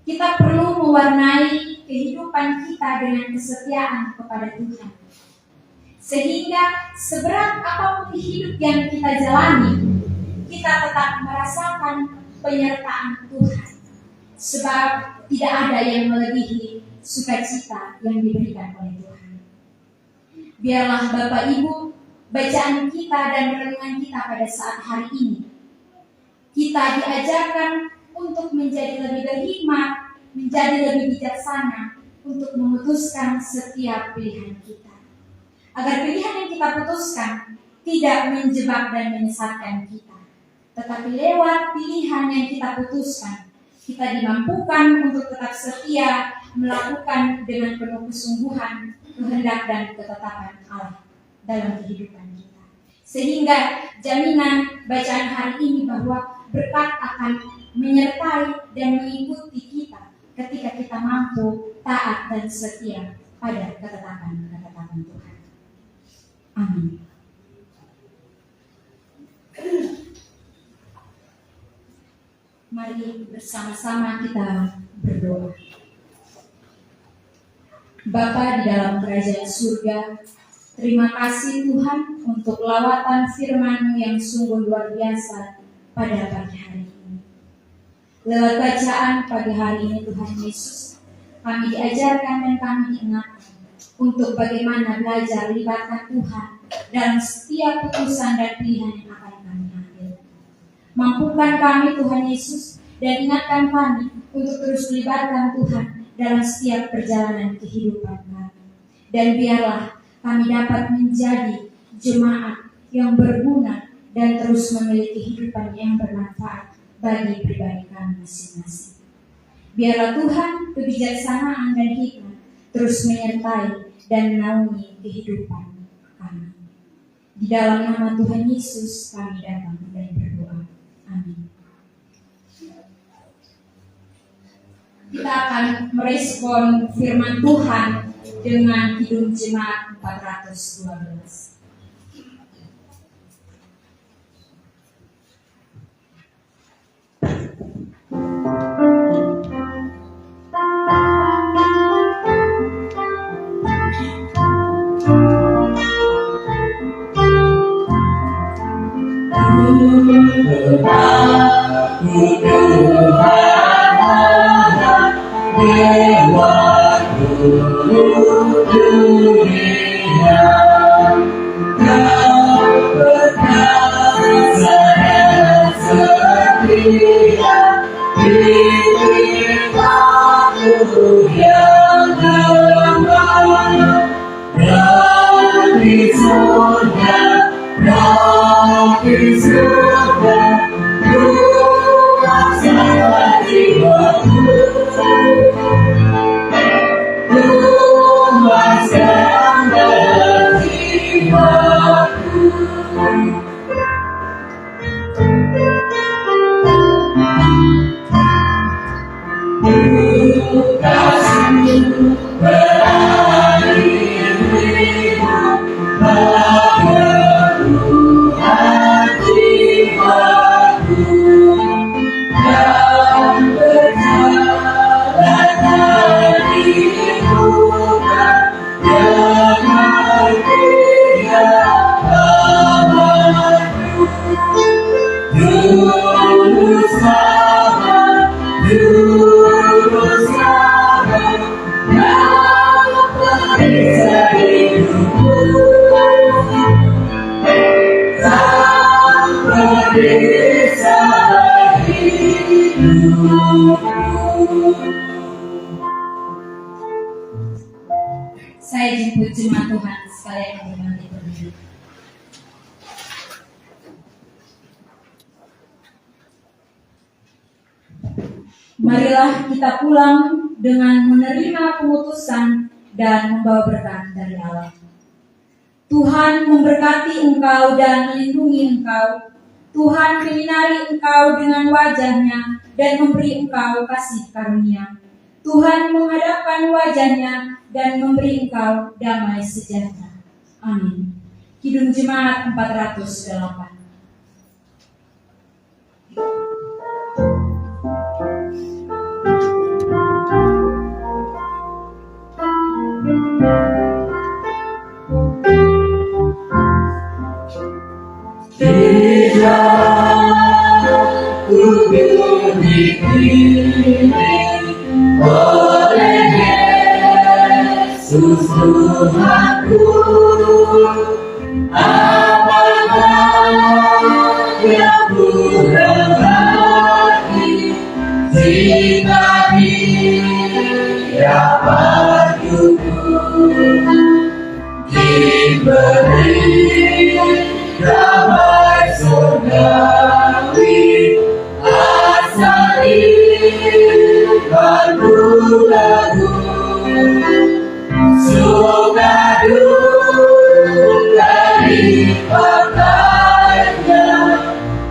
Kita perlu mewarnai kehidupan kita dengan kesetiaan kepada Tuhan. Sehingga seberat apapun hidup yang kita jalani, kita tetap merasakan penyertaan Tuhan. Sebab tidak ada yang melebihi sukacita yang diberikan oleh Tuhan. Biarlah Bapak Ibu, bacaan kita dan renungan kita pada saat hari ini, kita diajarkan untuk menjadi lebih berhikmat, menjadi lebih bijaksana untuk memutuskan setiap pilihan kita. Agar pilihan yang kita putuskan tidak menjebak dan menyesatkan kita, tetapi lewat pilihan yang kita putuskan, kita dimampukan untuk tetap setia melakukan dengan penuh kesungguhan kehendak dan ketetapan Allah dalam kehidupan kita. Sehingga jaminan bacaan hari ini bahwa berkat akan menyertai dan mengikuti kita ketika kita mampu taat dan setia pada ketetapan-ketetapan Tuhan. Amin. Mari bersama-sama kita berdoa. Bapa di dalam kerajaan surga, terima kasih Tuhan untuk lawatan firman-Mu yang sungguh luar biasa pada pagi hari ini. Lewat bacaan pagi hari ini Tuhan Yesus, kami diajarkan dan kami diingatkan untuk bagaimana belajar libatkan Tuhan dalam setiap keputusan dan pilihan yang akan kami ambil. Mampukan kami Tuhan Yesus dan ingatkan kami untuk terus libatkan Tuhan dalam setiap perjalanan kehidupan kami. Dan biarlah kami dapat menjadi jemaat yang berguna dan terus memiliki kehidupan yang bermanfaat bagi pribadi kami masing-masing. Biarlah Tuhan kebijaksanaan dan hikmat terus menyertai dan menaungi kehidupan kami. Di dalam nama Tuhan Yesus kami datang dan berdoa. Amin. Kita akan merespon firman Tuhan dengan Kidung Jemaat 412.
Dunia, kau
Saya jemput jemaat Tuhan sekalian yang bermandi berdiri. Marilah kita pulang dengan menerima keputusan dan membawa berkat dari Allah. Tuhan memberkati engkau dan melindungi engkau. Tuhan menyinari engkau dengan wajah-Nya dan memberi engkau kasih karunia. Tuhan menghadapkan wajah-Nya dan memberi engkau damai sejahtera. Amin. Kidung Jemaat 408.
Yesus Tuhanku, apakah yang ku lewati jika Dia padaku diberi damai surgawi asal iman lagu. Suka duka dipakainya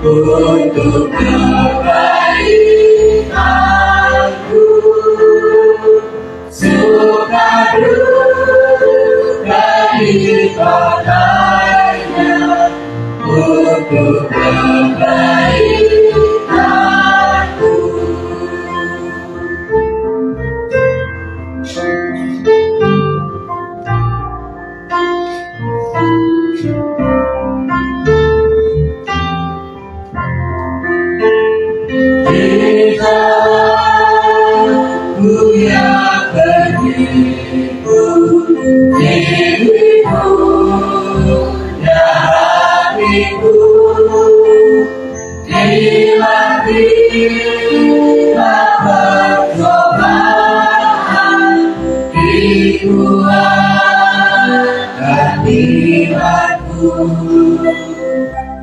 untuk kebaikanku. Suka duka dipakainya untuk kebaikanku.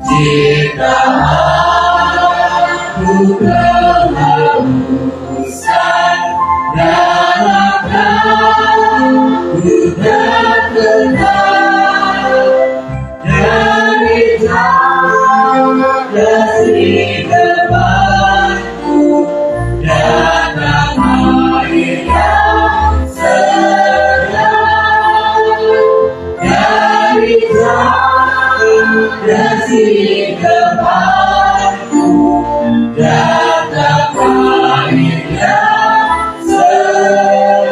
Jika aku kehausan dan akan ku terkenal dari kasih depanku datang air yang segar dari kasih depanku datang air yang segar.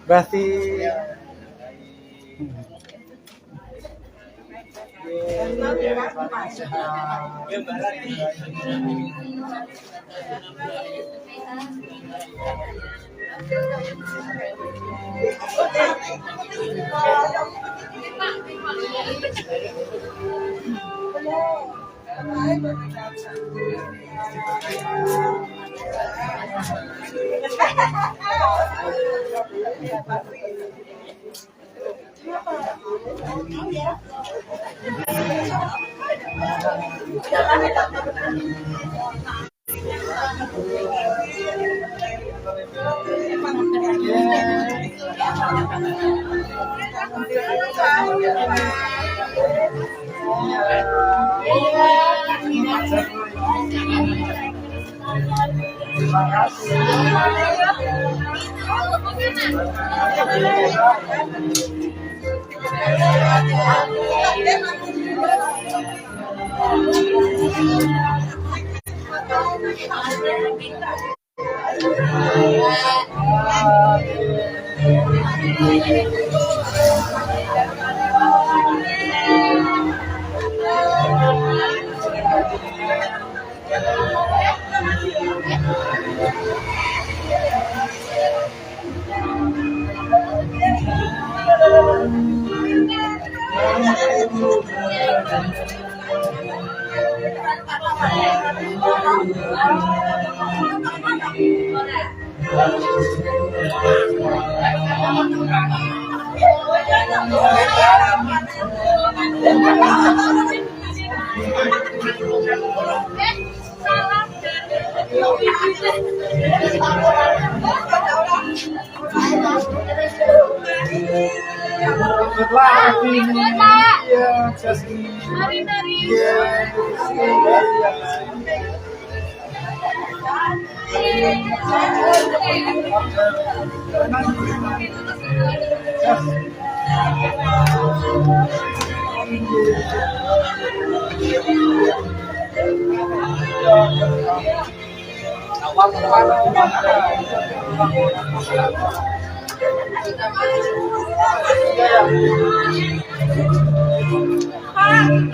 Berarti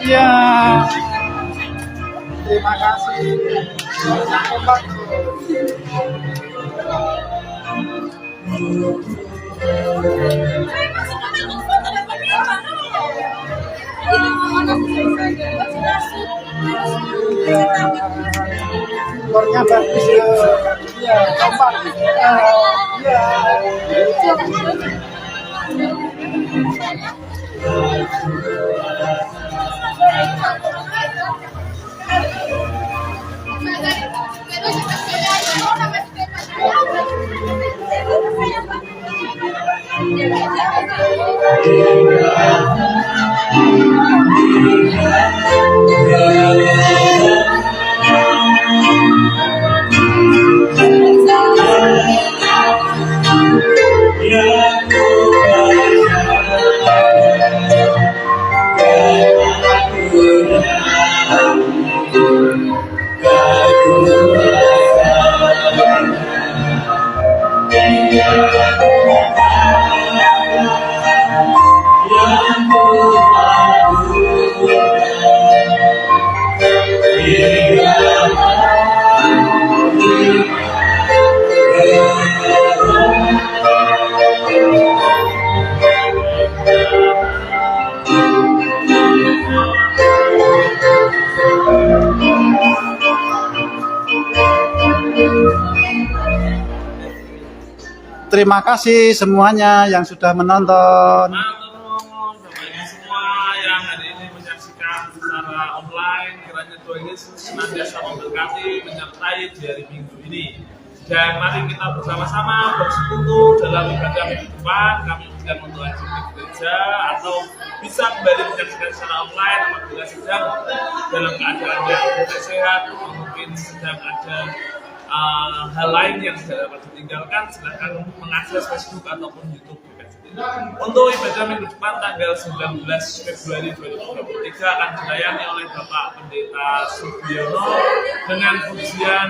ya, terima kasih. Skornya bagus ya, kompak. Ya. Terima kasih semuanya yang sudah menonton.
Bagi semua yang hari ini menyaksikan secara online, kiranya Tuhan Yesus senantiasa memberkati, menyertai di hari Minggu ini. Dan mari kita bersama-sama bersekutu dalam ibadah minggu depan. Kami undang untuk hadir di gereja atau bisa kembali menyaksikan secara online apabila sedang dalam keadaan yang tidak sehat, atau mungkin sedang ada hal lain yang tidak dapat ditinggalkan. Silahkan mengakses Facebook ataupun YouTube. Untuk ibadah minggu depan tanggal 19 Februari 2023 akan dilayani oleh Bapak Pendeta Sugiono dengan pujian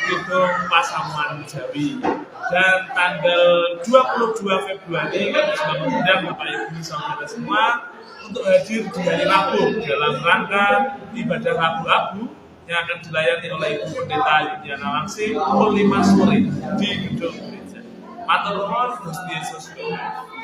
Gedung Pasamuan Jawi. Dan tanggal 22 Februari kami sudah mengundang Bapak Ibu saudara semua untuk hadir di hari Rabu dalam rangka ibadah Rabu-Rabu yang akan dilayani oleh Ibu Pendeta Yudiana Langsing pukul 5 sore di gedung gereja. Matur nuwun, Gusti Yesus berkati.